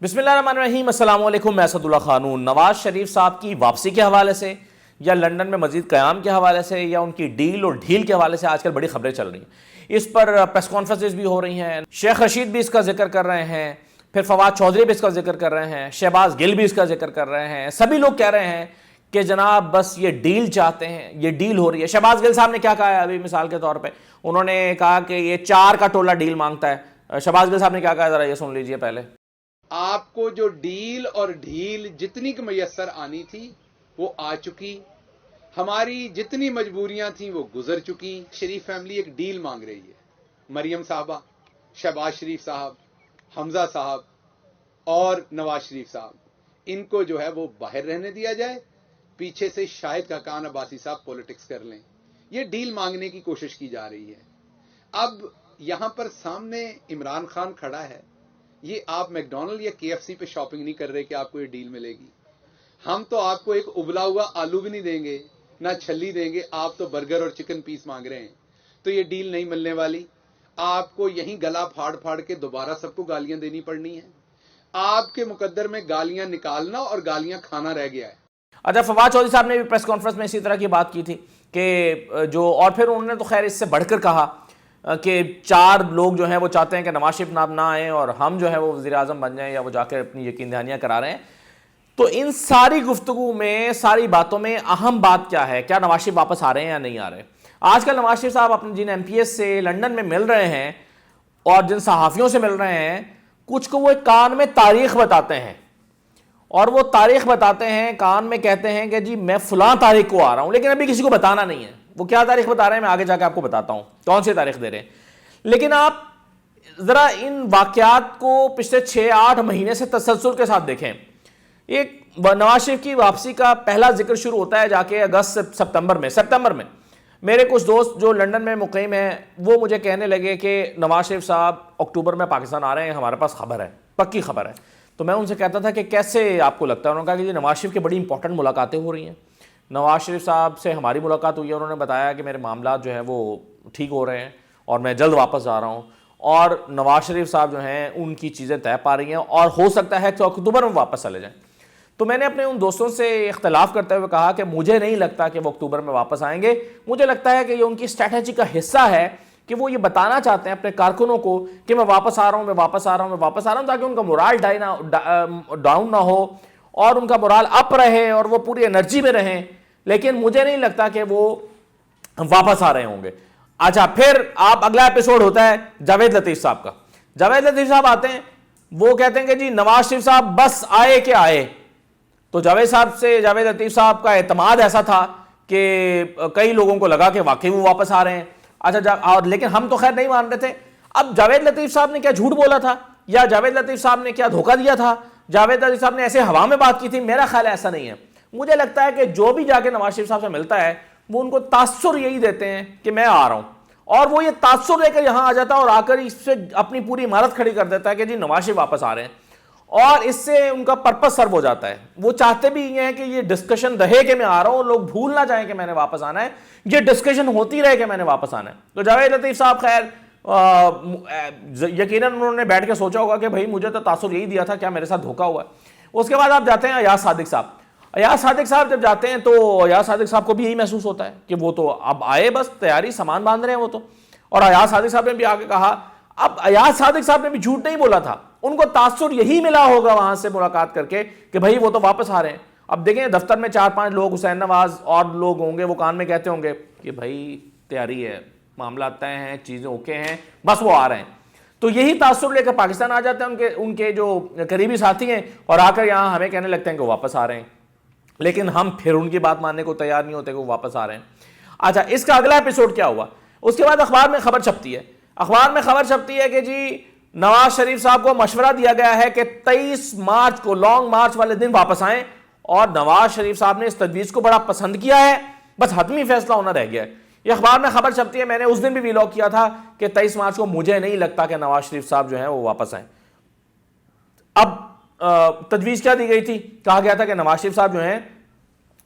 بسم اللہ الرحمن الرحیم، السلام علیکم۔ میں اسد اللہ خانوں۔ نواز شریف صاحب کی واپسی کے حوالے سے یا لندن میں مزید قیام کے حوالے سے یا ان کی ڈیل اور ڈھیل کے حوالے سے آج کل بڑی خبریں چل رہی ہیں۔ اس پر پریس کانفرنسز بھی ہو رہی ہیں، شیخ رشید بھی اس کا ذکر کر رہے ہیں، پھر فواد چودھری بھی اس کا ذکر کر رہے ہیں، شہباز گل بھی اس کا ذکر کر رہے ہیں۔ سبھی لوگ کہہ رہے ہیں کہ جناب بس یہ ڈیل چاہتے ہیں، یہ ڈیل ہو رہی ہے۔ شہباز گل صاحب نے کیا کہا ہے ابھی مثال کے طور پہ؟ انہوں نے کہا کہ یہ 4 کا ٹولہ ڈیل مانگتا ہے۔ شہباز گل صاحب نے کیا کہا ذرا یہ سن لیجئے پہلے۔ آپ کو جو ڈیل اور ڈھیل جتنی کی میسر آنی تھی وہ آ چکی، ہماری جتنی مجبوریاں تھیں وہ گزر چکی۔ شریف فیملی ایک ڈیل مانگ رہی ہے، مریم صاحبہ، شہباز شریف صاحب، حمزہ صاحب اور نواز شریف صاحب، ان کو جو ہے وہ باہر رہنے دیا جائے، پیچھے سے شاہد خاقان عباسی صاحب پولیٹکس کر لیں۔ یہ ڈیل مانگنے کی کوشش کی جا رہی ہے۔ اب یہاں پر سامنے عمران خان کھڑا ہے، یہ آپ میک ڈونلڈ یا کے ایف سی پہ شاپنگ نہیں کر رہے کہ آپ کو یہ ڈیل ملے گی۔ ہم تو آپ کو ایک ابلا ہوا آلو بھی نہیں دیں گے، نہ چھلی دیں گے، آپ تو برگر اور چکن پیس مانگ رہے ہیں، تو یہ ڈیل نہیں ملنے والی۔ آپ کو یہیں گلا پھاڑ پھاڑ کے دوبارہ سب کو گالیاں دینی پڑنی ہیں۔ آپ کے مقدر میں گالیاں نکالنا اور گالیاں کھانا رہ گیا ہے۔ اچھا، فواد چودھری صاحب نے بھی پریس کانفرنس میں اسی طرح کی بات کی تھی کہ اور پھر انہوں نے تو خیر اس سے بڑھ کر کہا کہ 4 لوگ جو ہیں وہ چاہتے ہیں کہ نواز شریف نہ آئیں اور ہم جو ہے وہ وزیر اعظم بن جائیں یا وہ جا کے اپنی یقین دہانیاں کرا رہے ہیں۔ تو ان ساری گفتگو میں، ساری باتوں میں اہم بات کیا ہے؟ کیا نواز شریف واپس آ رہے ہیں یا نہیں آ رہے؟ آج کل نواز شریف صاحب اپنے جن ایم پی ایس سے لندن میں مل رہے ہیں اور جن صحافیوں سے مل رہے ہیں، کچھ کو وہ ایک کان میں تاریخ بتاتے ہیں، اور وہ تاریخ بتاتے ہیں، کان میں کہتے ہیں کہ جی میں فلاں تاریخ کو آ رہا ہوں، لیکن ابھی کسی کو بتانا نہیں ہے وہ کیا تاریخ بتا رہے ہیں۔ میں آگے جا کے آپ کو بتاتا ہوں کون سی تاریخ دے رہے ہیں۔ لیکن آپ ذرا ان واقعات کو پچھلے 6-8 مہینے سے تسلسل کے ساتھ دیکھیں۔ ایک نواز شریف کی واپسی کا پہلا ذکر شروع ہوتا ہے جا کے اگست ستمبر میں میرے کچھ دوست جو لندن میں مقیم ہیں وہ مجھے کہنے لگے کہ نواز شریف صاحب اکتوبر میں پاکستان آ رہے ہیں، ہمارے پاس خبر ہے، پکی خبر ہے۔ تو میں ان سے کہتا تھا کہ کیسے آپ کو لگتا ہے؟ انہوں نے کہا کہ جی نواز شریف کی بڑی امپورٹنٹ ملاقاتیں ہو رہی ہیں، نواز شریف صاحب سے ہماری ملاقات ہوئی ہے، انہوں نے بتایا کہ میرے معاملات جو ہیں وہ ٹھیک ہو رہے ہیں اور میں جلد واپس آ رہا ہوں، اور نواز شریف صاحب جو ہیں ان کی چیزیں طے پا رہی ہیں اور ہو سکتا ہے کہ اکتوبر میں واپس چلے جائیں۔ تو میں نے اپنے ان دوستوں سے اختلاف کرتے ہوئے کہا کہ مجھے نہیں لگتا کہ وہ اکتوبر میں واپس آئیں گے، مجھے لگتا ہے کہ یہ ان کی اسٹریٹجی کا حصہ ہے کہ وہ یہ بتانا چاہتے ہیں اپنے کارکنوں کو کہ میں واپس آ رہا ہوں، میں واپس آ رہا ہوں، میں واپس آ رہا ہوں، تاکہ ان کا مورال ڈاؤن نہ ہو اور ان کا مورال اپ رہے اور وہ پوری انرجی میں رہیں۔ لیکن مجھے نہیں لگتا کہ وہ واپس آ رہے ہوں گے۔ اچھا، پھر آپ اگلا ایپیسوڈ ہوتا ہے جاوید لطیف صاحب کا۔ جاوید لطیف صاحب آتے ہیں، وہ کہتے ہیں کہ جی نواز شریف صاحب بس آئے کہ آئے۔ تو جاوید لطیف صاحب کا اعتماد ایسا تھا کہ کئی لوگوں کو لگا کہ واقعی وہ واپس آ رہے ہیں۔ اچھا، لیکن ہم تو خیر نہیں مان رہے تھے۔ اب جاوید لطیف صاحب نے کیا جھوٹ بولا تھا یا جاوید لطیف صاحب نے کیا دھوکہ دیا تھا؟ جاوید لطیف صاحب نے ایسے ہوا میں بات کی تھی؟ میرا خیال ایسا نہیں ہے۔ مجھے لگتا ہے کہ جو بھی جا کے نواز شریف صاحب سے ملتا ہے وہ ان کو تاثر یہی دیتے ہیں کہ میں آ رہا ہوں، اور وہ یہ تاثر لے کر یہاں آ جاتا ہے اور آ کر اس سے اپنی پوری عمارت کھڑی کر دیتا ہے کہ جی نواز شریف واپس آ رہے ہیں، اور اس سے ان کا پرپس سرو ہو جاتا ہے۔ وہ چاہتے بھی یہ ہیں کہ یہ ڈسکشن رہے کہ میں آ رہا ہوں، اور لوگ بھول نہ جائیں کہ میں نے واپس آنا ہے، یہ ڈسکشن ہوتی رہے کہ میں نے واپس آنا ہے۔ تو جاوید لطیف صاحب خیر یقیناً انہوں نے بیٹھ کے سوچا ہوگا کہ بھائی مجھے تو تاثر یہی دیا تھا، کیا میرے ساتھ دھوکا ہوا ہے۔ اس کے بعد آپ جاتے ہیں ایاز صادق صاحب۔ ایاز صادق صاحب جب جاتے ہیں تو ایاز صادق صاحب کو بھی یہی محسوس ہوتا ہے کہ وہ تو اب آئے، بس تیاری سامان باندھ رہے ہیں وہ تو۔ اور ایاز صادق صاحب نے بھی آگے کہا، اب ایاز صادق صاحب نے بھی جھوٹ نہیں بولا تھا، ان کو تاثر یہی ملا ہوگا وہاں سے ملاقات کر کے کہ بھائی وہ تو واپس آ رہے ہیں۔ اب دیکھیں دفتر میں 4-5 لوگ، حسین نواز اور لوگ ہوں گے، وہ کان میں کہتے ہوں گے کہ بھائی تیاری ہے، معاملات طے ہیں، چیزیں اوکے ہیں، بس وہ آ رہے ہیں۔ تو یہی تاثر لے کر پاکستان آ جاتے ہیں ان کے جو قریبی ساتھی ہیں، اور آ کر یہاں ہمیں کہنے لگتے ہیں کہ وہ واپس آ رہے ہیں، لیکن ہم پھر ان کی بات ماننے کو تیار نہیں ہوتے کہ وہ واپس آ رہے ہیں۔ اچھا، اس کا اگلا ایپیسوڈ کیا ہوا؟ اس کے بعد اخبار میں خبر چھپتی ہے کہ جی نواز شریف صاحب کو مشورہ دیا گیا ہے کہ 23 مارچ کو لانگ مارچ والے دن واپس آئیں، اور نواز شریف صاحب نے اس تجویز کو بڑا پسند کیا ہے، بس حتمی فیصلہ ہونا رہ گیا ہے۔ یہ اخبار میں خبر چھپتی ہے، میں نے اس دن بھی ویلاگ کیا تھا کہ 23 مارچ کو مجھے نہیں لگتا کہ نواز شریف صاحب جو ہیں وہ واپس آئیں۔ اب تجویز کیا دی گئی تھی؟ کہا گیا تھا کہ نواز شریف صاحب جو ہیں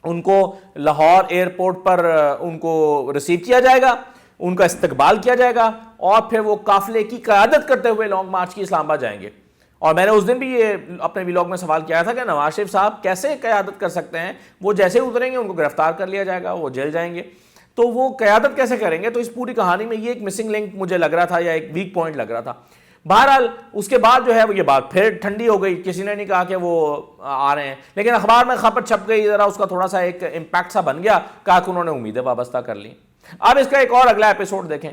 ان کو لاہور ایئرپورٹ پر ان کو ریسیو کیا جائے گا، ان کا استقبال کیا جائے گا، اور پھر وہ قافلے کی قیادت کرتے ہوئے لانگ مارچ کی اسلام آباد جائیں گے۔ اور میں نے اس دن بھی یہ اپنے ویلاگ میں سوال کیا تھا کہ نواز شریف صاحب کیسے قیادت کر سکتے ہیں؟ وہ جیسے اتریں گے ان کو گرفتار کر لیا جائے گا، وہ جیل جائیں گے، تو وہ قیادت کیسے کریں گے؟ تو اس پوری کہانی میں یہ ایک مسنگ لنک مجھے لگ رہا تھا، یا ایک ویک پوائنٹ لگ رہا تھا۔ بہرحال اس کے بعد جو ہے وہ یہ بات پھر ٹھنڈی ہو گئی، کسی نے نہیں کہا کہ وہ آ رہے ہیں، لیکن اخبار میں خبر چھپ گئی، ذرا اس کا تھوڑا سا ایک امپیکٹ سا بن گیا، کہا کہ انہوں نے امیدیں وابستہ کر لی۔ اب اس کا ایک اور اگلا ایپیسوڈ دیکھیں۔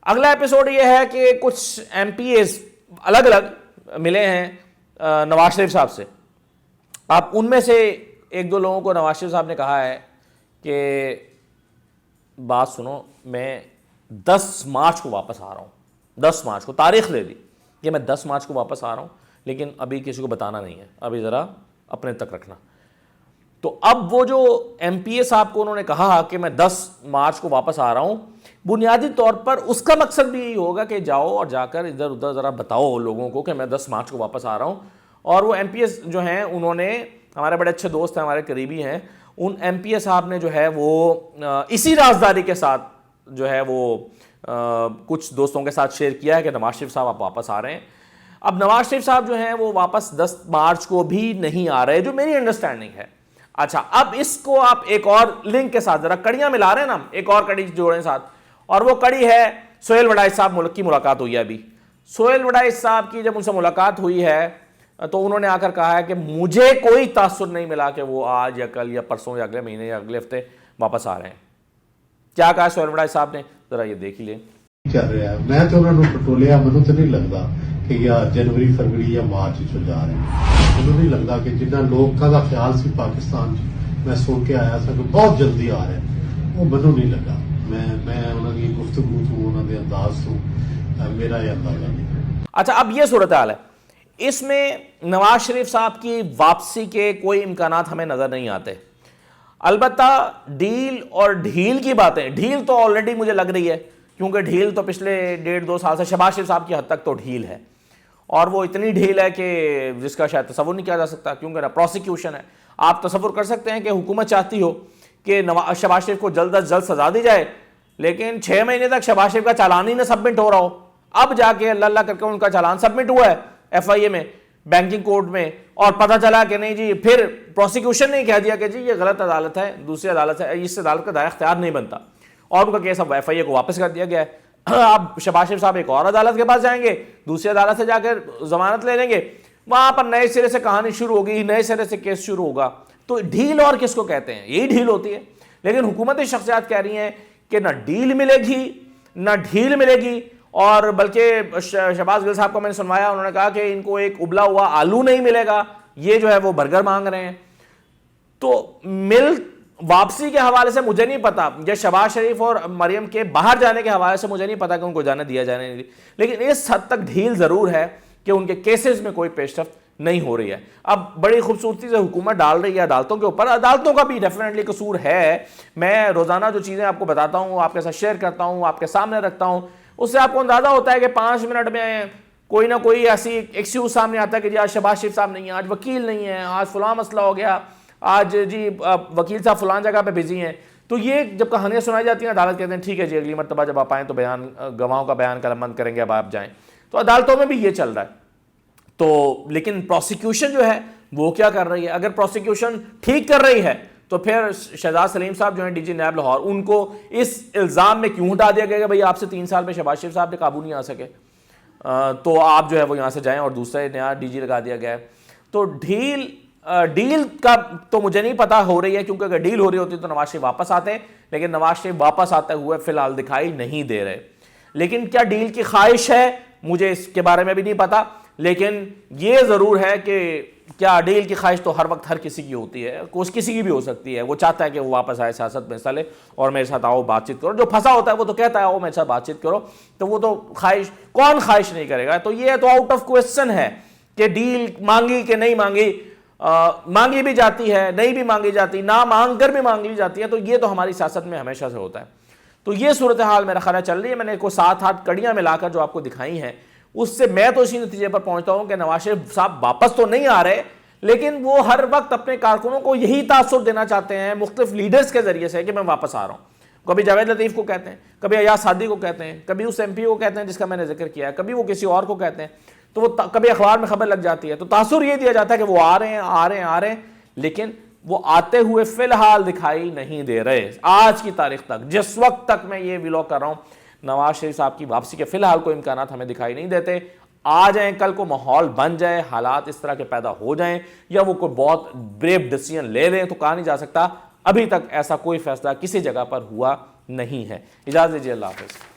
اگلا ایپیسوڈ یہ ہے کہ کچھ ایم پی ایز الگ الگ ملے ہیں نواز شریف صاحب سے۔ اب ان میں سے ایک دو لوگوں کو نواز شریف صاحب نے کہا ہے کہ بات سنو، میں 10 مارچ کو واپس آ رہا ہوں، 10 مارچ کو تاریخ دے دی کہ میں 10 مارچ کو واپس آ رہا ہوں، لیکن ابھی کسی کو بتانا نہیں ہے، ابھی ذرا اپنے تک رکھنا۔ تو اب وہ جو ایم پی اے صاحب کو انہوں نے کہا کہ میں 10 مارچ کو واپس آ رہا ہوں، بنیادی طور پر اس کا مقصد بھی یہی ہوگا کہ جاؤ اور جا کر ادھر ادھر ذرا بتاؤ لوگوں کو کہ میں 10 مارچ کو واپس آ رہا ہوں۔ اور وہ ایم پی ایس جو ہیں انہوں نے، ہمارے بڑے اچھے دوست ہیں، ہمارے قریبی ہیں، ان ایم پی اے صاحب نے جو ہے وہ اسی رازداری کے ساتھ جو ہے وہ کچھ دوستوں کے ساتھ شیئر کیا ہے کہ نواز شریف صاحب آپ واپس آ رہے ہیں۔ اب نواز شریف صاحب جو ہیں وہ واپس 10 مارچ کو بھی نہیں آ رہے، جو میری انڈرسٹینڈنگ ہے۔ اچھا، اب اس کو آپ ایک اور لنک کے ساتھ ذرا کڑیاں ملا رہے ہیں نا، ایک اور کڑی جوڑیں ساتھ، اور وہ کڑی ہے سہیل وڈائچ صاحب کی ملاقات ہوئی ہے ابھی۔ سہیل وڈائچ صاحب کی جب ان سے ملاقات ہوئی ہے تو انہوں نے آ کر کہا ہے کہ مجھے کوئی تاثر نہیں ملا کہ وہ آج یا کل یا پرسوں یا اگلے مہینے یا اگلے ہفتے واپس آ رہے ہیں۔ کیا کہا سہیل وڈائچ صاحب نے، ذرا یہ دیکھ ہی لیں۔ چل رہا ہے، میں تو انہوں نے پٹولیا، مجھے تو نہیں لگتا کہ یا جنوری فروری یا مارچ جا رہے ہیں۔ مجھے نہیں لگتا کہ جنہ لوگ کا خیال سی پاکستان میں سن کے آیا تھا کہ بہت جلدی آ رہے ہیں، وہ مجھے نہیں لگا۔ میں انہوں کی گفتگو تو انہوں کے انداز تو میرا یہ اندازہ نہیں۔ اچھا، اب یہ صورتحال ہے، اس میں نواز شریف صاحب کی واپسی کے کوئی امکانات ہمیں نظر نہیں آتے۔ البتہ ڈیل اور ڈھیل کی باتیں، ڈھیل تو آلریڈی مجھے لگ رہی ہے، کیونکہ ڈھیل تو پچھلے 1.5-2 سال سے شہباز شریف صاحب کی حد تک تو ڈھیل ہے، اور وہ اتنی ڈھیل ہے کہ جس کا شاید تصور نہیں کیا جا سکتا، کیونکہ پروسیکیوشن ہے۔ آپ تصور کر سکتے ہیں کہ حکومت چاہتی ہو کہ شہباز شریف کو جلد از جلد سزا دی جائے، لیکن 6 مہینے تک شہباز شریف کا چالان ہی نہ سبمٹ ہو رہا ہو، اب جا کے اللہ اللہ کر کے ان کا چالان سبمٹ ہوا ہے ایف آئی اے میں، بینکنگ کورٹ میں، اور پتہ چلا کہ نہیں جی، پھر پروسیکیوشن نے کہہ دیا کہ جی یہ غلط عدالت ہے، دوسری عدالت ہے، اس عدالت کا دائرہ اختیار نہیں بنتا، اور ان کا کیس اب ایف آئی اے کو واپس کر دیا گیا ہے۔ اب شہباز شریف صاحب ایک اور عدالت کے پاس جائیں گے، دوسری عدالت سے جا کر ضمانت لے لیں گے، وہاں پر نئے سرے سے کہانی شروع ہوگی، نئے سرے سے کیس شروع ہوگا۔ تو ڈھیل اور کس کو کہتے ہیں؟ یہی ڈھیل ہوتی ہے۔ لیکن حکومتی شخصیات کہہ رہی ہیں کہ نہ ڈیل ملے گی نہ ڈھیل ملے گی، اور بلکہ شہباز گل صاحب کو میں نے سنوایا، انہوں نے کہا کہ ان کو ایک ابلا ہوا آلو نہیں ملے گا، یہ جو ہے وہ برگر مانگ رہے ہیں۔ تو واپسی کے حوالے سے مجھے نہیں پتا، یہ شہباز شریف اور مریم کے باہر جانے کے حوالے سے مجھے نہیں پتا کہ ان کو جانے دیا جانے نہیں، لیکن اس حد تک ڈھیل ضرور ہے کہ ان کے کیسز میں کوئی پیش رفت نہیں ہو رہی ہے۔ اب بڑی خوبصورتی سے حکومت ڈال رہی ہے عدالتوں کے اوپر، عدالتوں کا بھی ڈیفینیٹلی قصور ہے۔ میں روزانہ جو چیزیں آپ کو بتاتا ہوں، آپ کے ساتھ شیئر کرتا ہوں، آپ کے سامنے رکھتا ہوں، اس سے آپ کو اندازہ ہوتا ہے کہ 5 منٹ میں کوئی نہ کوئی ایسی ایکسکیوز سامنے آتا ہے کہ جی آج شہباز شریف صاحب نہیں ہیں، آج وکیل نہیں ہے، آج فلاں مسئلہ ہو گیا، آج جی وکیل صاحب فلان جگہ پہ بزی ہیں۔ تو یہ جب کہانیاں سنائی جاتی ہیں، عدالت کہتے ہیں ٹھیک ہے جی اگلی مرتبہ جب آپ آئیں تو بیان، گواہوں کا بیان قلم بند کریں گے، اب آپ جائیں۔ تو عدالتوں میں بھی یہ چل رہا ہے۔ تو لیکن پروسیکیوشن جو ہے وہ کیا کر رہی ہے؟ اگر پروسیکیوشن ٹھیک کر رہی ہے تو پھر شہزاد سلیم صاحب جو ہیں ڈی جی نیب لاہور، ان کو اس الزام میں کیوں ہٹا دیا گیا کہ بھئی آپ سے 3 سال میں شہباز شریف صاحب نے قابو نہیں آ سکے، تو آپ جو ہے وہ یہاں سے جائیں، اور دوسرا نیا ڈی جی لگا دیا گیا ہے۔ تو ڈیل کا تو مجھے نہیں پتا ہو رہی ہے، کیونکہ اگر ڈیل ہو رہی ہوتی تو نواز شریف واپس آتے، لیکن نواز شریف واپس آتے ہوئے فی الحال دکھائی نہیں دے رہے۔ لیکن کیا ڈیل کی خواہش ہے؟ مجھے اس کے بارے میں بھی نہیں پتا، لیکن یہ ضرور ہے کہ کیا ڈیل کی خواہش تو ہر وقت ہر کسی کی ہوتی ہے، کسی کی بھی ہو سکتی ہے، وہ چاہتا ہے کہ وہ واپس آئے، سیاست میں حصہ لے اور میرے ساتھ آؤ بات چیت کرو۔ جو پھنسا ہوتا ہے وہ تو کہتا ہے آؤ میرے ساتھ بات چیت کرو، تو وہ تو خواہش کون خواہش نہیں کرے گا؟ تو یہ تو آؤٹ آف کوسچن ہے کہ ڈیل مانگی کہ نہیں مانگی، مانگی بھی جاتی ہے، نہیں بھی مانگی جاتی، نہ مانگ کر بھی مانگ لی جاتی ہے، تو یہ تو ہماری سیاست میں ہمیشہ سے ہوتا ہے۔ تو یہ صورتحال میرا خیال چل رہی ہے۔ میں نے کوئی 7-8 کڑیاں ملا کر جو آپ کو دکھائی ہیں، اس سے میں تو اسی نتیجے پر پہنچتا ہوں کہ نواز شریف صاحب واپس تو نہیں آ رہے، لیکن وہ ہر وقت اپنے کارکنوں کو یہی تاثر دینا چاہتے ہیں مختلف لیڈرز کے ذریعے سے کہ میں واپس آ رہا ہوں۔ کبھی جاوید لطیف کو کہتے ہیں، کبھی ایاز صادی کو کہتے ہیں، کبھی اس ایم پی کو کہتے ہیں جس کا میں نے ذکر کیا ہے، کبھی وہ کسی اور کو کہتے ہیں۔ تو وہ کبھی اخبار میں خبر لگ جاتی ہے تو تاثر یہ دیا جاتا ہے کہ وہ آ رہے ہیں لیکن وہ آتے ہوئے فی الحال دکھائی نہیں دے رہے. آج کی تاریخ تک، جس وقت تک میں یہ ویلاگ کر رہا ہوں، نواز شریف صاحب کی واپسی کے فی الحال کوئی امکانات ہمیں دکھائی نہیں دیتے. آ جائیں، کل کو ماحول بن جائے، حالات اس طرح کے پیدا ہو جائیں یا وہ کوئی بہت بریو ڈیسیژن لے لیں تو کہا نہیں جا سکتا. ابھی تک ایسا کوئی فیصلہ کسی جگہ پر ہوا نہیں ہے. اجازت دیجیے، اللہ حافظ.